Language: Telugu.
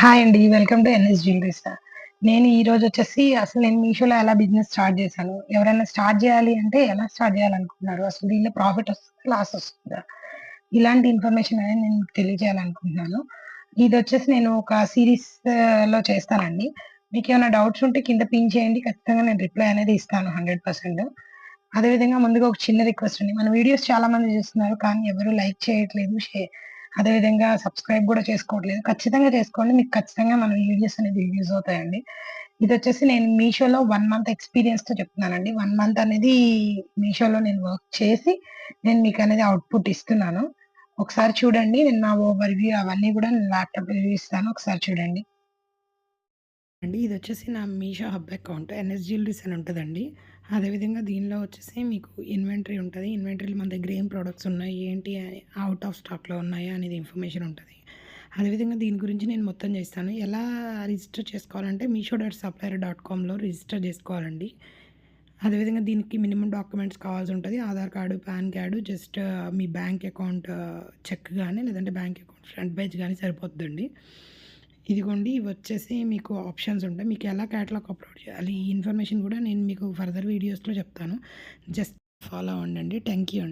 హాయ్ అండి. Welcome to NS jewelleries. నేను ఈరోజు వచ్చేసి అసలు నేను మీషోలో ఎలా బిజినెస్ స్టార్ట్ చేశాను. ఎవరైనా స్టార్ట్ చేయాలి అంటే ఎలా స్టార్ట్ చేయాలనుకుంటున్నారు? అసలు దీనిలో ప్రాఫిట్ వస్తుందా? లాస్ వస్తుందా? ఇలాంటి ఇన్ఫర్మేషన్ అనేది నేను మీకు తెలియజేయాలనుకుంటున్నాను. ఇదొచ్చేసి నేను ఒక సీరీస్ లో చేస్తానండి. మీకేమైనా డౌట్స్ ఉంటే కింద పిన్ చేయండి. ఖచ్చితంగా నేను రిప్లై అనేది ఇస్తాను 100%. అదేవిధంగా ముందుగా ఒక చిన్న రిక్వెస్ట్ అండి. మన వీడియోస్ చాలా మంది చూస్తున్నారు. కానీ ఎవరు లైక్ చేయట్లేదు. అదేవిధంగా సబ్స్క్రైబ్ గూడా చేసుకోవట్లేదు. ఖచ్చితంగా చేసుకోండి. మీకు ఖచ్చితంగా మన వీడియోస్ అనేది యూజ్ అవుతాయండి. ఇదొచ్చేసి నేను మీషోలో 1 మంత్ ఎక్స్‌పీరియన్స్‌తో చెప్తున్నానండి. 1 మంత్ అనేది మీషోలో నేను వర్క్ చేసి, నేను మీకనేది అవుట్‌పుట్ ఇస్తున్నాను. ఒకసారి చూడండి. నేను నా ఓవర్ వ్యూ అవన్నీ గూడా నేను ల్యాప్‌టాప్‌లో చూపిస్తాను. ఒకసారి చూడండి. ఇదొచ్చేసి నా Meesho hub account. NS jewelleries అని ఉంటదండి. అదేవిధంగా దీనిలో వచ్చేసి మీకు ఇన్వెంటరీ ఉంటది. ఇన్వెంటరీలో మన దగ్గర ఏం ప్రొడక్ట్స్ ఉన్నాయి, ఏంటి అని ఔట్ ఆఫ్ స్టాక్‌లో ఉన్నాయా అనేది ఇన్ఫర్మేషన్ ఉంటది. అదేవిధంగా దీని గురించి నేను మొత్తం చేస్తాను. ఎలా రిజిస్టర్ చేసుకోవాలంటే మీషో.సప్లయర్.కామ్‌లో రిజిస్టర్ చేసుకోవాలండి. అదేవిధంగా దీనికి మినిమమ్ డాక్యుమెంట్స్ కావాల్సి ఉంటది. Aadhaar card, PAN card, just మీ బ్యాంక్ అకౌంట్ చెక్ గాని, లేదంటే బ్యాంక్ అకౌంట్ ఫ్రంట్ పేజ్ గాని సరిపోద్దండి. ఇదిగోండి ఇవొచ్చేసి మీకు ఆప్షన్స్ ఉంటాయి. మీకు ఎలా క్యాటలాగ్ అప్‌లోడ్ చేయాలి, ఈ ఇన్ఫర్మేషన్ గూడా నేను మీకు ఫర్దర్ వీడియోస్‌లో చెప్తాను. జస్ట్ ఫాలో అవ్వండండి. థాంక్ యూ అండి.